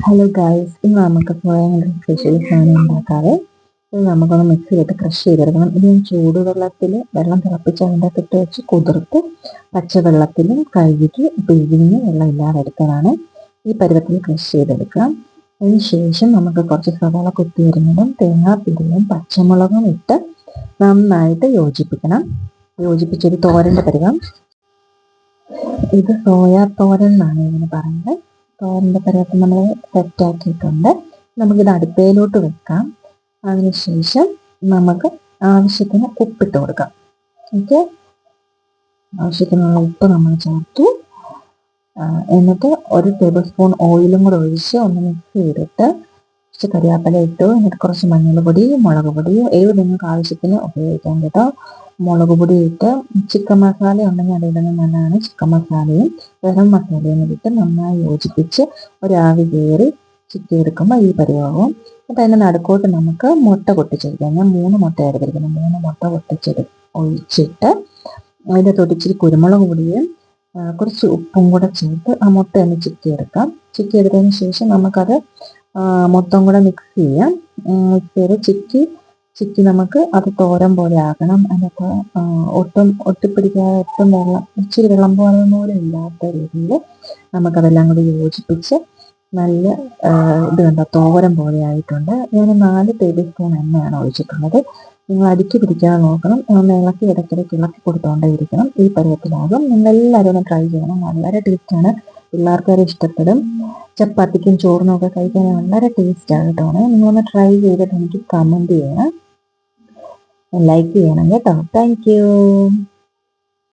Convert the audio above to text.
Hello guys, ഇന്ന് നമുക്ക് soybean specials ആണ് ഉണ്ടാക്കാറ്. ഇത് നമുക്കൊന്ന് മിക്സിയിലിട്ട് ക്രഷ് ചെയ്തെടുക്കണം. ഇത് ചൂടുവെള്ളത്തിൽ വെള്ളം തിളപ്പിച്ച് അതിൻ്റെ അകത്തിട്ട് വെച്ച് കുതിർത്ത് പച്ചവെള്ളത്തിലും കഴുകി പിഴിഞ്ഞ് വെള്ളം ഇല്ലാതെ എടുത്തതാണ്. ഈ പരുവത്തിൽ ക്രഷ് ചെയ്തെടുക്കാം. അതിന് ശേഷം നമുക്ക് കുറച്ച് സവാള കൊത്തി അരിഞ്ഞതും തേങ്ങാപ്പിടിയും പച്ചമുളകും ഇട്ട് നന്നായിട്ട് യോജിപ്പിക്കണം. യോജിപ്പിച്ചൊരു തോരൻ്റെ പരുവം. ഇത് സോയാ തോരൻ എന്നാണ് ഇതിന് പറയുന്നത്. തോരൻ്റെ പരുവത്തിൽ നമ്മൾ സെറ്റാക്കിയിട്ടുണ്ട്. നമുക്കിത് അടുപ്പയിലോട്ട് വെക്കാം. അതിനുശേഷം നമുക്ക് ആവശ്യത്തിന് ഉപ്പിട്ട് കൊടുക്കാം. ഓക്കെ, ആവശ്യത്തിനുള്ള ഉപ്പ് നമ്മൾ ചേർത്തു. എന്നിട്ട് 1 ടേബിൾ സ്പൂൺ ഓയിലും കൂടെ ഒഴിച്ച് ഒന്ന് മിക്സ് ചെയ്തിട്ട് കുറച്ച് കറിവേപ്പില ഇട്ടു. എന്നിട്ട് കുറച്ച് മഞ്ഞൾപ്പൊടി, മുളക് പൊടി, എരിവ് നിങ്ങൾക്ക് ആവശ്യത്തിന് ഉപയോഗിക്കാം കേട്ടോ. മുളക് പൊടി ഇട്ട് ചിക്കൻ മസാല ഉണ്ടെങ്കിൽ അത് ഇടുന്നത് നല്ലതാണ്. ചിക്കൻ മസാലയും ഗരം മസാലയും ഇട്ട് നന്നായി യോജിപ്പിച്ച് ഒരാവി കയറി ചിക്കി എടുക്കുമ്പോൾ ഈ പരിവാകും. അപ്പം അതിൻ്റെ നടുക്കോട്ട് നമുക്ക് മുട്ട പൊട്ടിച്ചെടുക്കാം. ഞാൻ 3 മുട്ട എടുത്തിരിക്കുന്നത്. 3 മുട്ട ഒഴിച്ചിട്ട് അതിൻ്റെ തൊട്ടിച്ചിരി കുരുമുളക് പൊടിയും കുറച്ച് ഉപ്പും കൂടെ ചേർത്ത് ആ മുട്ട ഒന്ന് ചിക്കിയെടുക്കാം. ചിക്കിയെടുത്തതിന് ശേഷം നമുക്കത് മൊത്തം കൂടെ മിക്സ് ചെയ്യാം. മിക്സ് ചെയ്ത് ചിക്കി നമുക്ക് അത് തോരൻ പോലെ ആക്കണം. അതിനകത്ത് ഒട്ടിപ്പിടിക്കാതെ ഇച്ചിരി വെള്ളം പോലും ഇല്ലാത്ത രീതിയിൽ നമുക്കതെല്ലാം കൂടി യോജിപ്പിച്ച് നല്ല ഇത് കണ്ടോ തോരൻ പോലെ ആയിട്ടുണ്ട്. ഞാൻ 4 ടേബിൾ സ്പൂൺ എണ്ണയാണ് ഒഴിച്ചിട്ടുള്ളത്. നിങ്ങൾ അടുക്കി പിടിക്കാതെ നോക്കണം. ഒന്ന് ഇടയ്ക്കിടയ്ക്ക് ഇളക്കി കൊടുത്തുകൊണ്ടേ ഇരിക്കണം. ഈ പരുവത്തിലാകും. നിങ്ങളെല്ലാവരും ഒന്ന് ട്രൈ ചെയ്യണം. വളരെ ടേസ്റ്റാണ്. പിള്ളേർക്കത് ഇഷ്ടപ്പെടും. ചപ്പാത്തിക്കും ചോറിനും ഒക്കെ കഴിക്കാൻ വളരെ ടേസ്റ്റാണ് കേട്ടോ. നിങ്ങളൊന്ന് ട്രൈ ചെയ്തിട്ട് എനിക്ക് കമൻറ്റ് ചെയ്യണം, ലൈക്ക് ചെയ്യണം കേട്ടോ. Thank you.